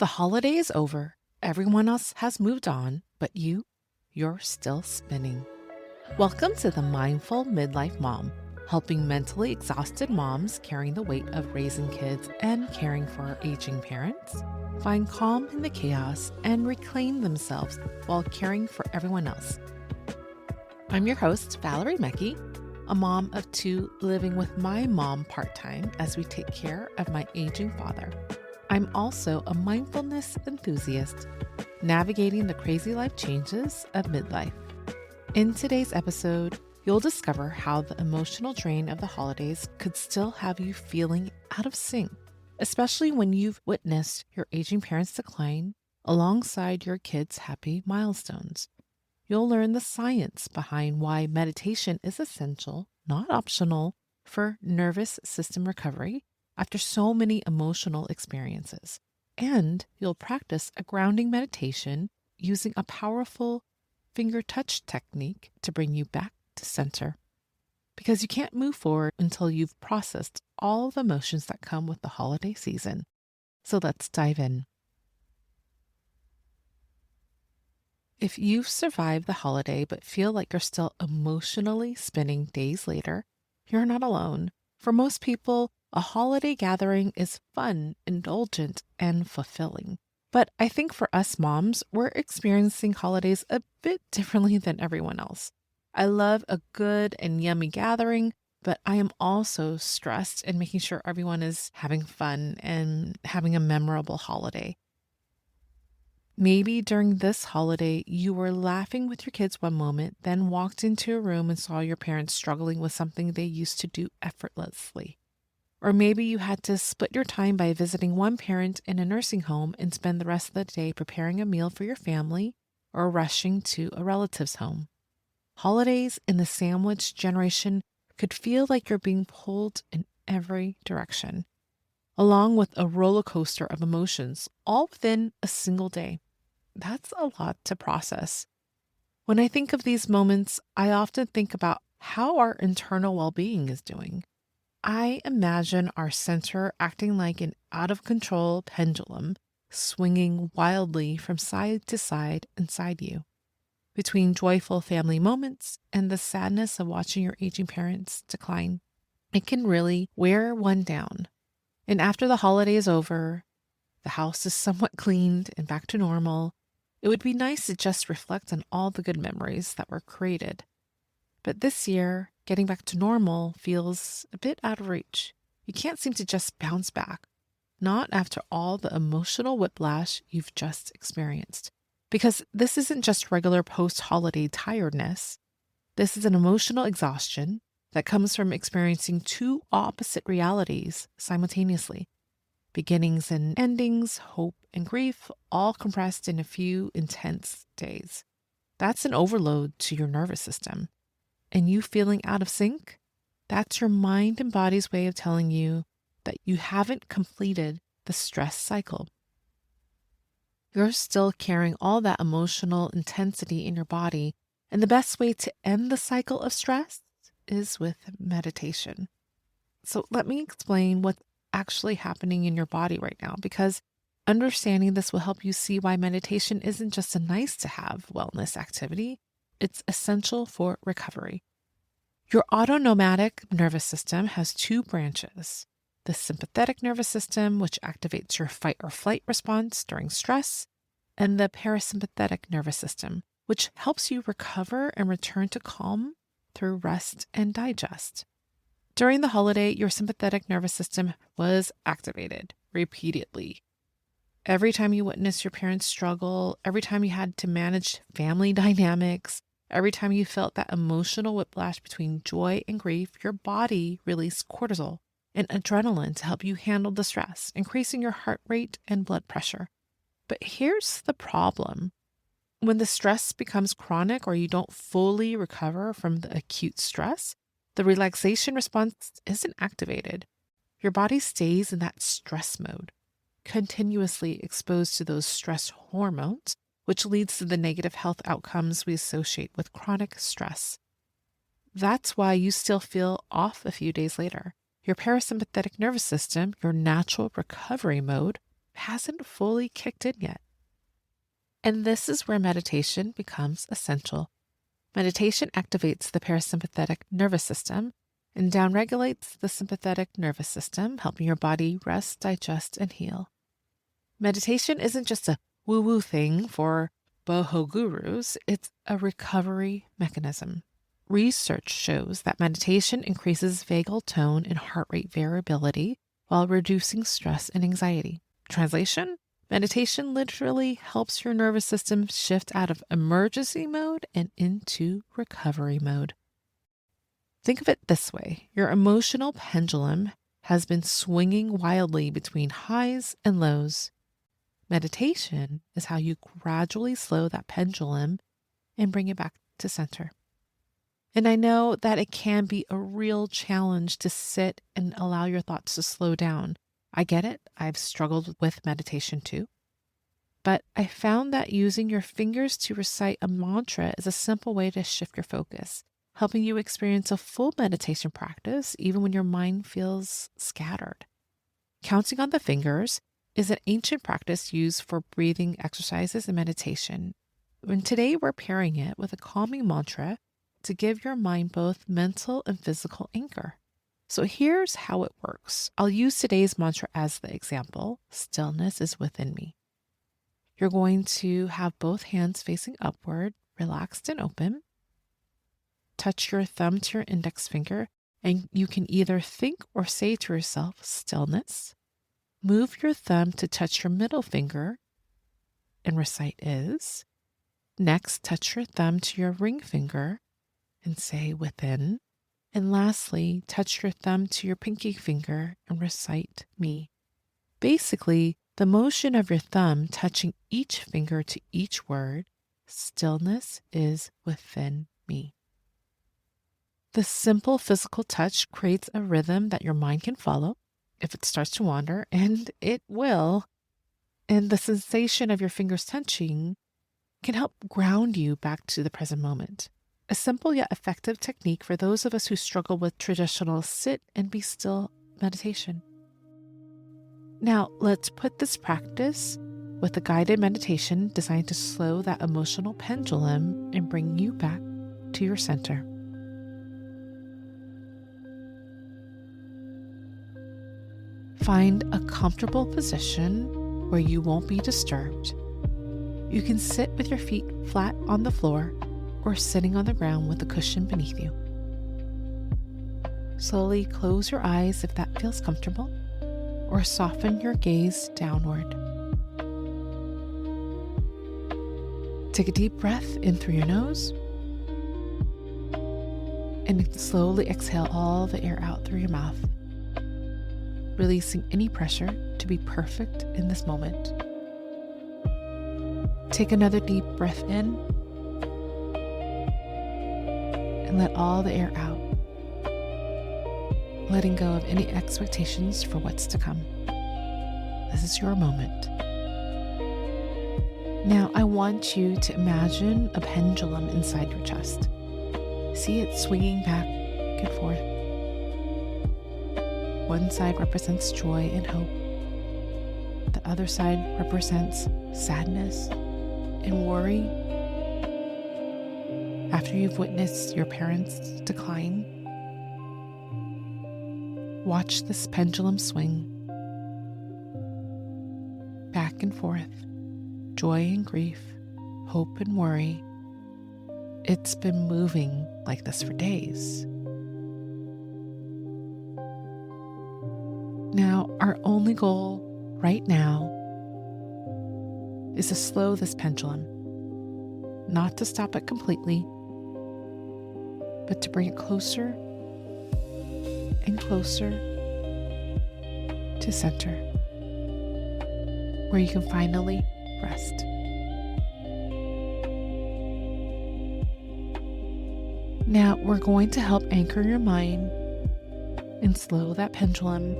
The holiday is over. Everyone else has moved on, but you're still spinning. Welcome to the Mindful Midlife Mom, helping mentally exhausted moms carrying the weight of raising kids and caring for aging parents find calm in the chaos and reclaim themselves while caring for everyone else. I'm your host, Valerie Mecki, a mom of two living with my mom part-time as we take care of my aging father. I'm also a mindfulness enthusiast, navigating the crazy life changes of midlife. In today's episode, you'll discover how the emotional drain of the holidays could still have you feeling out of sync, especially when you've witnessed your aging parents decline alongside your kids' happy milestones. You'll learn the science behind why meditation is essential, not optional, for nervous system recovery after so many emotional experiences. And you'll practice a grounding meditation using a powerful finger touch technique to bring you back to center. Because you can't move forward until you've processed all the emotions that come with the holiday season. So let's dive in. If you've survived the holiday but feel like you're still emotionally spinning days later, you're not alone. For most people, a holiday gathering is fun, indulgent, and fulfilling. But I think for us moms, we're experiencing holidays a bit differently than everyone else. I love a good and yummy gathering, but I am also stressed in making sure everyone is having fun and having a memorable holiday. Maybe during this holiday, you were laughing with your kids one moment, then walked into a room and saw your parents struggling with something they used to do effortlessly. Or maybe you had to split your time by visiting one parent in a nursing home and spend the rest of the day preparing a meal for your family or rushing to a relative's home. Holidays in the sandwich generation could feel like you're being pulled in every direction, along with a roller coaster of emotions, all within a single day. That's a lot to process. When I think of these moments, I often think about how our internal well-being is doing. I imagine our center acting like an out-of-control pendulum, swinging wildly from side to side inside you. Between joyful family moments and the sadness of watching your aging parents decline, it can really wear one down. And after the holiday is over, the house is somewhat cleaned and back to normal, it would be nice to just reflect on all the good memories that were created. But this year, getting back to normal feels a bit out of reach. You can't seem to just bounce back, not after all the emotional whiplash you've just experienced. Because this isn't just regular post-holiday tiredness. This is an emotional exhaustion that comes from experiencing two opposite realities simultaneously. Beginnings and endings, hope and grief, all compressed in a few intense days. That's an overload to your nervous system. And you feeling out of sync? That's your mind and body's way of telling you that you haven't completed the stress cycle. You're still carrying all that emotional intensity in your body, and the best way to end the cycle of stress is with meditation. So let me explain what's actually happening in your body right now, because understanding this will help you see why meditation isn't just a nice to have wellness activity. It's essential for recovery. Your autonomic nervous system has two branches: the sympathetic nervous system, which activates your fight or flight response during stress, and the parasympathetic nervous system, which helps you recover and return to calm through rest and digest. During the holiday, your sympathetic nervous system was activated repeatedly. Every time you witnessed your parents struggle, every time you had to manage family dynamics, every time you felt that emotional whiplash between joy and grief, your body released cortisol and adrenaline to help you handle the stress, increasing your heart rate and blood pressure. But here's the problem. When the stress becomes chronic or you don't fully recover from the acute stress, the relaxation response isn't activated. Your body stays in that stress mode, continuously exposed to those stress hormones, which leads to the negative health outcomes we associate with chronic stress. That's why you still feel off a few days later. Your parasympathetic nervous system, your natural recovery mode, hasn't fully kicked in yet. And this is where meditation becomes essential. Meditation activates the parasympathetic nervous system and downregulates the sympathetic nervous system, helping your body rest, digest, and heal. Meditation isn't just a woo-woo thing for boho gurus, it's a recovery mechanism. Research shows that meditation increases vagal tone and heart rate variability while reducing stress and anxiety. Translation? Meditation literally helps your nervous system shift out of emergency mode and into recovery mode. Think of it this way. Your emotional pendulum has been swinging wildly between highs and lows. Meditation is how you gradually slow that pendulum and bring it back to center. And I know that it can be a real challenge to sit and allow your thoughts to slow down. I get it. I've struggled with meditation too. But I found that using your fingers to recite a mantra is a simple way to shift your focus, helping you experience a full meditation practice even when your mind feels scattered. Counting on the fingers is an ancient practice used for breathing exercises and meditation. And today we're pairing it with a calming mantra to give your mind both mental and physical anchor. So here's how it works. I'll use today's mantra as the example. Stillness is within me. You're going to have both hands facing upward, relaxed and open. Touch your thumb to your index finger, and you can either think or say to yourself, stillness. Move your thumb to touch your middle finger and recite is. Next, touch your thumb to your ring finger and say within. And lastly, touch your thumb to your pinky finger and recite me. Basically, the motion of your thumb touching each finger to each word, stillness is within me. The simple physical touch creates a rhythm that your mind can follow if it starts to wander, and it will. And the sensation of your fingers touching can help ground you back to the present moment. A simple yet effective technique for those of us who struggle with traditional sit and be still meditation. Now, let's put this practice with a guided meditation designed to slow that emotional pendulum and bring you back to your center. Find a comfortable position where you won't be disturbed. You can sit with your feet flat on the floor or sitting on the ground with a cushion beneath you. Slowly close your eyes if that feels comfortable, or soften your gaze downward. Take a deep breath in through your nose, and slowly exhale all the air out through your mouth, releasing any pressure to be perfect in this moment. Take another deep breath in, and let all the air out, letting go of any expectations for what's to come. This is your moment. Now, I want you to imagine a pendulum inside your chest. See it swinging back and forth. One side represents joy and hope. The other side represents sadness and worry. After you've witnessed your parents decline, watch this pendulum swing back and forth, joy and grief, hope and worry. It's been moving like this for days. Now, our only goal right now is to slow this pendulum, not to stop it completely, but to bring it closer and closer to center, where you can finally rest. Now we're going to help anchor your mind and slow that pendulum,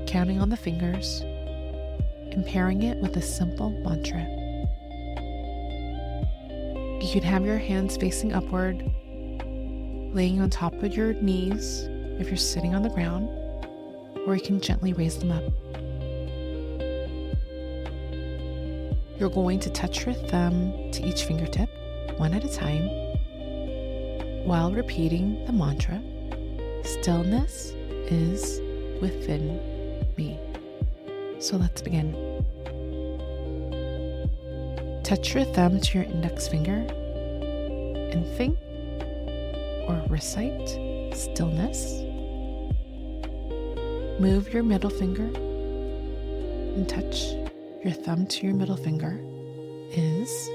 counting on the fingers and pairing it with a simple mantra. You can have your hands facing upward, laying on top of your knees if you're sitting on the ground, or you can gently raise them up. You're going to touch your thumb to each fingertip, one at a time, while repeating the mantra, "Stillness is within me." So let's begin. Touch your thumb to your index finger and think or recite stillness. Move your middle finger and touch your thumb to your middle finger is.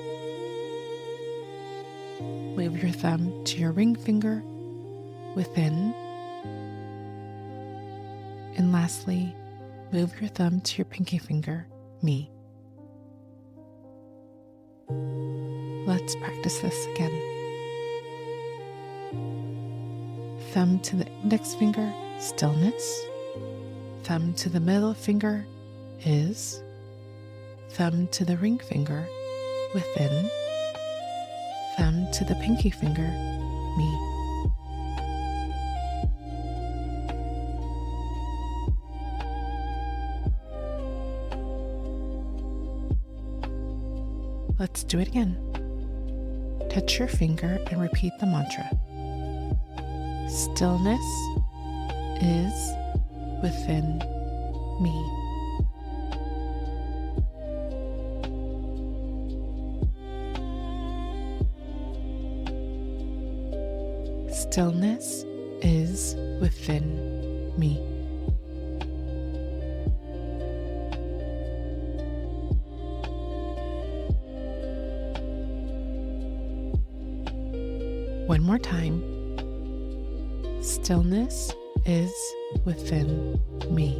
Move your thumb to your ring finger within. And lastly, move your thumb to your pinky finger, me. Let's practice this again. Thumb to the index finger, stillness. Thumb to the middle finger is. Thumb to the ring finger, within. Thumb to the pinky finger, me. Let's do it again. Touch your finger and repeat the mantra. Stillness is within me. Stillness is within me. One more time. Stillness is within me.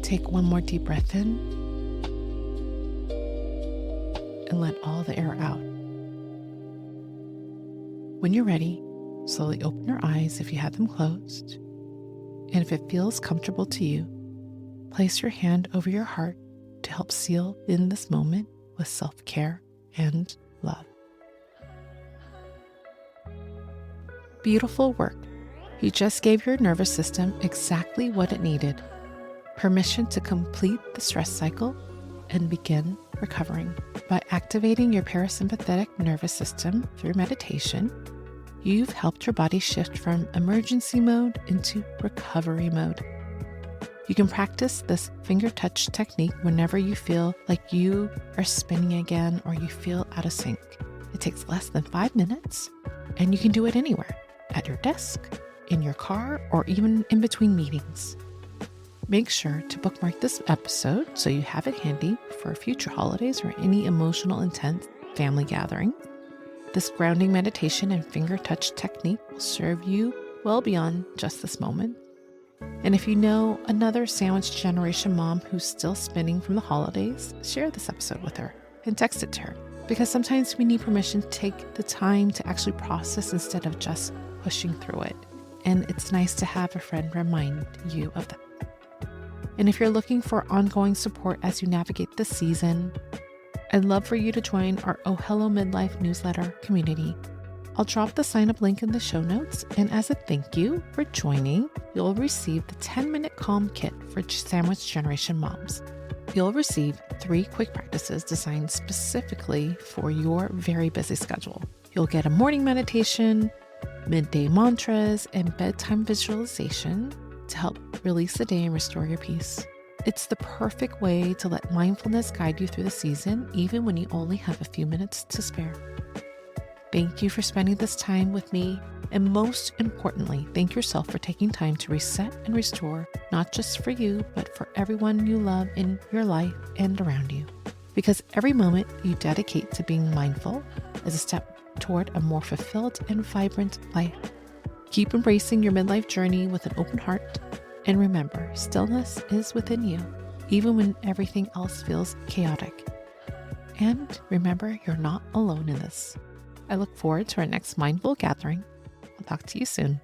Take one more deep breath in and let all the air out. When you're ready, slowly open your eyes if you have them closed. And if it feels comfortable to you, place your hand over your heart to help seal in this moment with self-care and love. Beautiful work. You just gave your nervous system exactly what it needed. Permission to complete the stress cycle and begin recovering. By activating your parasympathetic nervous system through meditation, you've helped your body shift from emergency mode into recovery mode. You can practice this finger touch technique whenever you feel like you are spinning again or you feel out of sync. It takes less than 5 minutes, and you can do it anywhere, at your desk, in your car, or even in between meetings. Make sure to bookmark this episode so you have it handy for future holidays or any emotional intense family gathering. This grounding meditation and finger touch technique will serve you well beyond just this moment. And if you know another sandwich generation mom who's still spinning from the holidays, share this episode with her and text it to her, because sometimes we need permission to take the time to actually process instead of just pushing through it. And it's nice to have a friend remind you of that. And if you're looking for ongoing support as you navigate this season, I'd love for you to join our Oh Hello Midlife newsletter community. I'll drop the sign-up link in the show notes, and as a thank you for joining, you'll receive the 10-minute calm kit for sandwich generation moms. You'll receive 3 quick practices designed specifically for your very busy schedule. You'll get a morning meditation, midday mantras, and bedtime visualization to help release the day and restore your peace. It's the perfect way to let mindfulness guide you through the season, even when you only have a few minutes to spare. Thank you for spending this time with me, and most importantly, thank yourself for taking time to reset and restore, not just for you, but for everyone you love in your life and around you. Because every moment you dedicate to being mindful is a step toward a more fulfilled and vibrant life. Keep embracing your midlife journey with an open heart, and remember, stillness is within you, even when everything else feels chaotic. And remember, you're not alone in this. I look forward to our next mindful gathering. I'll talk to you soon.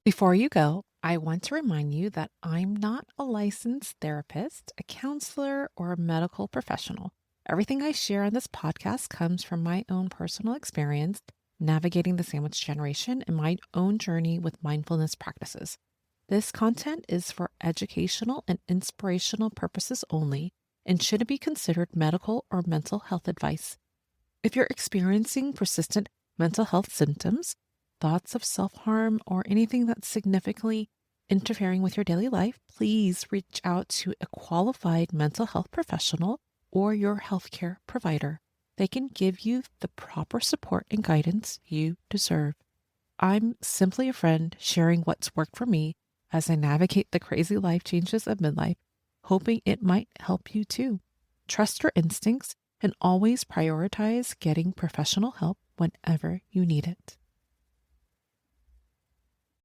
Before you go, I want to remind you that I'm not a licensed therapist, a counselor, or a medical professional. Everything I share on this podcast comes from my own personal experience, Navigating the Sandwich Generation and my own journey with mindfulness practices. This content is for educational and inspirational purposes only and shouldn't be considered medical or mental health advice. If you're experiencing persistent mental health symptoms, thoughts of self-harm, or anything that's significantly interfering with your daily life, please reach out to a qualified mental health professional or your healthcare provider. They can give you the proper support and guidance you deserve. I'm simply a friend sharing what's worked for me as I navigate the crazy life changes of midlife, hoping it might help you too. Trust your instincts and always prioritize getting professional help whenever you need it.